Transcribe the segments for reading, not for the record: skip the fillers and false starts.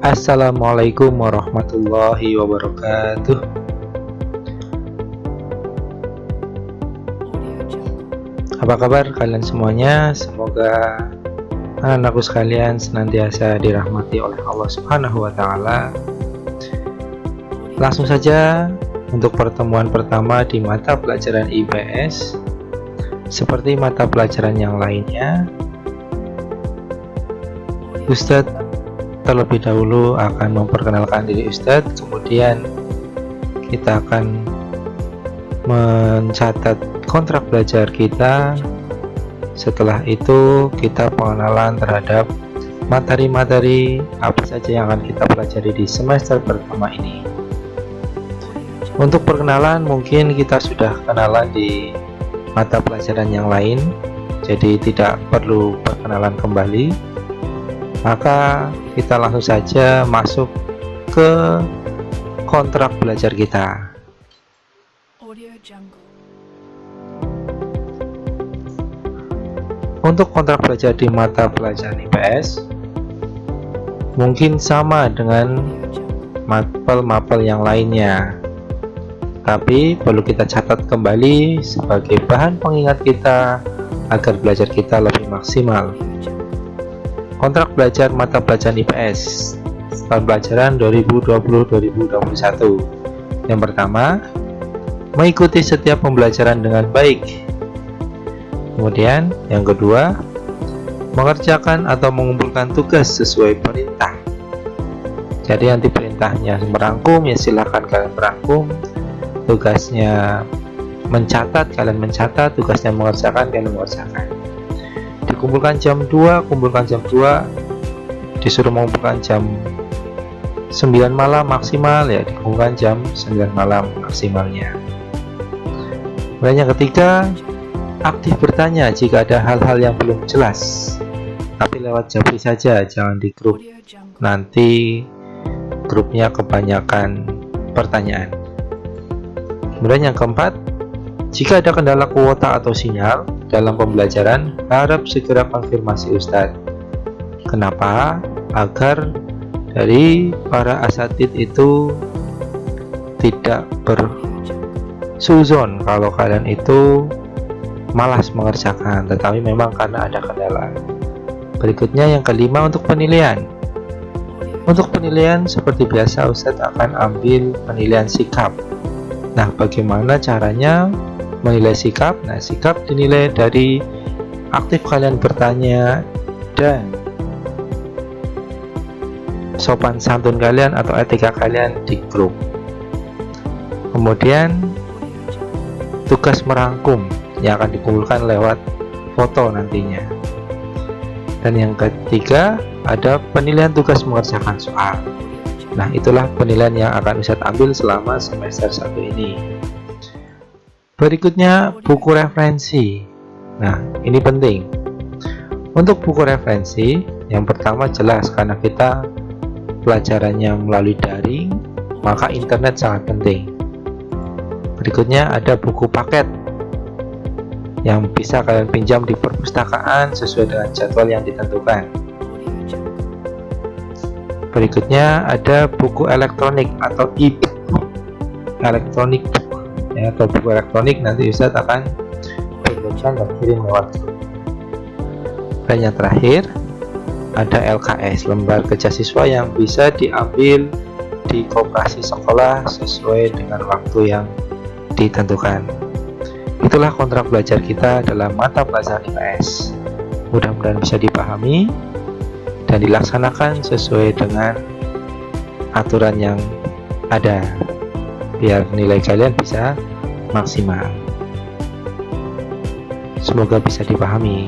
Assalamualaikum warahmatullahi wabarakatuh. Apa kabar kalian semuanya? Semoga anak-anakku sekalian senantiasa dirahmati oleh Allah Subhanahu wa Ta'ala. Langsung saja untuk pertemuan pertama di mata pelajaran IPS. Seperti mata pelajaran yang lainnya, Ustadz terlebih dahulu akan memperkenalkan diri Ustadz, kemudian kita akan mencatat kontrak belajar kita. Setelah itu kita pengenalan terhadap materi-materi apa saja yang akan kita pelajari di semester pertama ini. Untuk perkenalan mungkin kita sudah kenalan di mata pelajaran yang lain, jadi tidak perlu perkenalan kembali. Maka kita langsung saja masuk ke kontrak belajar kita. Untuk kontrak belajar di mata pelajaran IPS mungkin sama dengan mapel-mapel yang lainnya, tapi perlu kita catat kembali sebagai bahan pengingat kita agar belajar kita lebih maksimal. Kontrak belajar mata pelajaran IPS tahun pelajaran 2020-2021. Yang pertama, mengikuti setiap pembelajaran dengan baik. Kemudian yang kedua, mengerjakan atau mengumpulkan tugas sesuai perintah. Jadi nanti perintahnya merangkum, ya silahkan kalian merangkum. Tugasnya mencatat, kalian mencatat. Tugasnya mengerjakan, kalian mengerjakan. Dikumpulkan jam 2, kumpulkan jam 2. Disuruh mengumpulkan jam 9 malam maksimal, ya dikumpulkan jam 9 malam maksimalnya. Kemudian yang ketiga, aktif bertanya jika ada hal-hal yang belum jelas, tapi lewat Japri saja, jangan di grup, nanti grupnya kebanyakan pertanyaan. Kemudian yang keempat, jika ada kendala kuota atau sinyal dalam pembelajaran, harap segera konfirmasi Ustadz. Kenapa? Agar dari para asatid itu tidak bersuzon kalau kalian itu malas mengerjakan, tetapi memang karena ada kendala. Berikutnya yang kelima, untuk penilaian. Untuk penilaian seperti biasa Ustadz akan ambil penilaian sikap. Nah, bagaimana caranya menilai sikap? Nah, sikap dinilai dari aktif kalian bertanya dan sopan santun kalian atau etika kalian di grup. Kemudian tugas merangkum yang akan dikumpulkan lewat foto nantinya. Dan yang ketiga, ada penilaian tugas mengerjakan soal. Nah, itulah penilaian yang akan Ustadz ambil selama semester 1 ini. Berikutnya, buku referensi. Nah, ini penting. Untuk buku referensi, yang pertama jelas karena kita pelajarannya melalui daring, maka internet sangat penting. Berikutnya ada buku paket yang bisa kalian pinjam di perpustakaan sesuai dengan jadwal yang ditentukan. Berikutnya ada buku elektronik atau e-book, elektronik ya, atau buku elektronik, nanti Ustadz akan downloadkan dan kirim lewat grup. Dan yang terakhir ada LKS, lembar kerja siswa, yang bisa diambil di koperasi sekolah sesuai dengan waktu yang ditentukan. Itulah kontrak belajar kita dalam mata pelajaran IPS. Mudah-mudahan bisa dipahami dan dilaksanakan sesuai dengan aturan yang ada, biar nilai kalian bisa maksimal. Semoga bisa dipahami.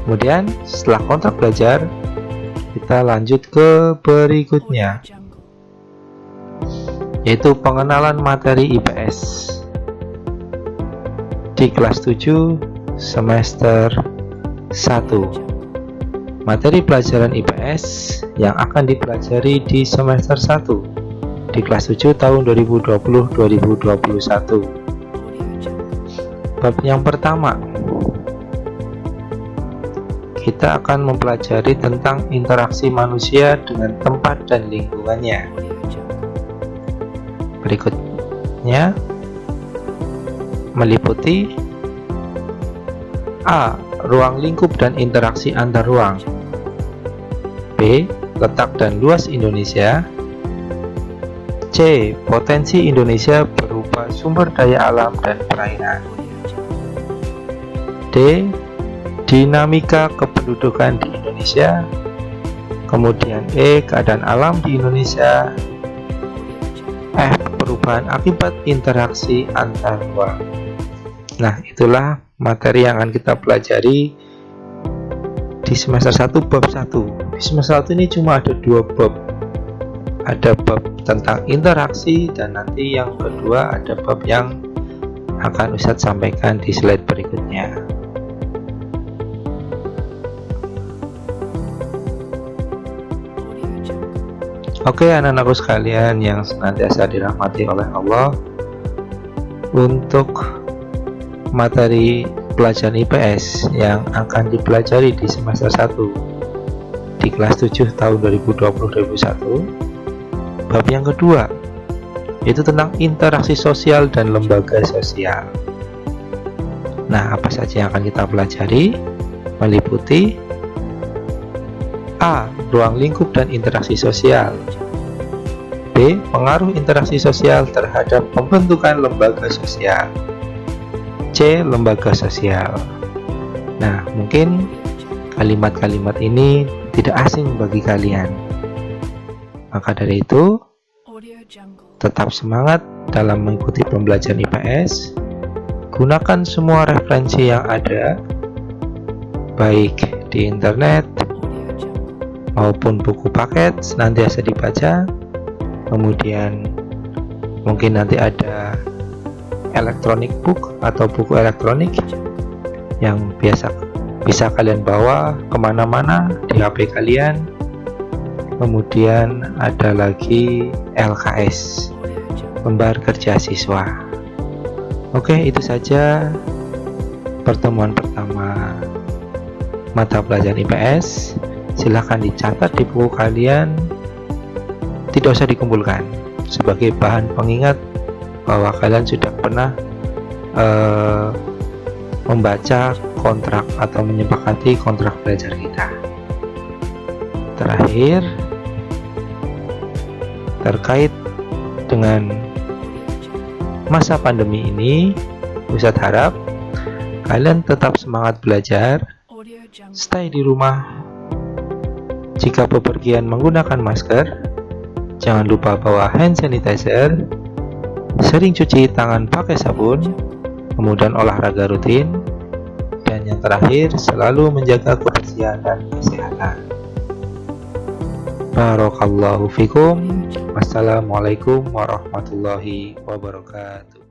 Kemudian setelah kontrak belajar, kita lanjut ke berikutnya, yaitu pengenalan materi IPS di kelas 7 semester 1. Materi pelajaran IPS yang akan dipelajari di semester 1 di kelas 7 tahun 2020-2021. Bab yang pertama, kita akan mempelajari tentang interaksi manusia dengan tempat dan lingkungannya. Berikutnya meliputi A. Ruang lingkup dan interaksi antar ruang. B. Letak dan luas Indonesia. C. Potensi Indonesia berupa sumber daya alam dan perairan. D. Dinamika kependudukan di Indonesia. Kemudian E. Keadaan alam di Indonesia. F. Perubahan akibat interaksi antar ruang. Nah, itulah materi yang akan kita pelajari di semester 1 bab 1. Di semester 1 ini cuma ada 2 bab. Ada bab tentang interaksi, dan nanti yang kedua ada bab yang akan Ustadz sampaikan di slide berikutnya. Oke, anak-anakku sekalian yang senantiasa dirahmati oleh Allah, untuk materi pelajaran IPS yang akan dipelajari di semester 1 di kelas 7 tahun 2020-2021, bab yang kedua yaitu tentang interaksi sosial dan lembaga sosial. Nah, apa saja yang akan kita pelajari? Meliputi A. Ruang lingkup dan interaksi sosial. B. Pengaruh interaksi sosial terhadap pembentukan lembaga sosial. C. Lembaga sosial. Nah, mungkin kalimat-kalimat ini tidak asing bagi kalian. Maka dari itu, tetap semangat dalam mengikuti pembelajaran IPS. Gunakan semua referensi yang ada, baik di internet maupun buku paket, senantiasa dibaca. Kemudian mungkin nanti ada electronic book atau buku elektronik yang bisa kalian bawa kemana-mana di HP kalian. Kemudian ada lagi LKS, lembar kerja siswa. Oke, itu saja pertemuan pertama mata pelajaran IPS. Silahkan dicatat di buku kalian, tidak usah dikumpulkan, sebagai bahan pengingat bahwa kalian sudah pernah membaca kontrak atau menyepakati kontrak belajar kita. Terakhir, terkait dengan masa pandemi ini, Ustadz harap kalian tetap semangat belajar, stay di rumah. Jika bepergian menggunakan masker, jangan lupa bawa hand sanitizer, sering cuci tangan pakai sabun, kemudian olahraga rutin, dan yang terakhir selalu menjaga kebersihan dan kesehatan. Barakallahu fikum. Wassalamualaikum warahmatullahi wabarakatuh.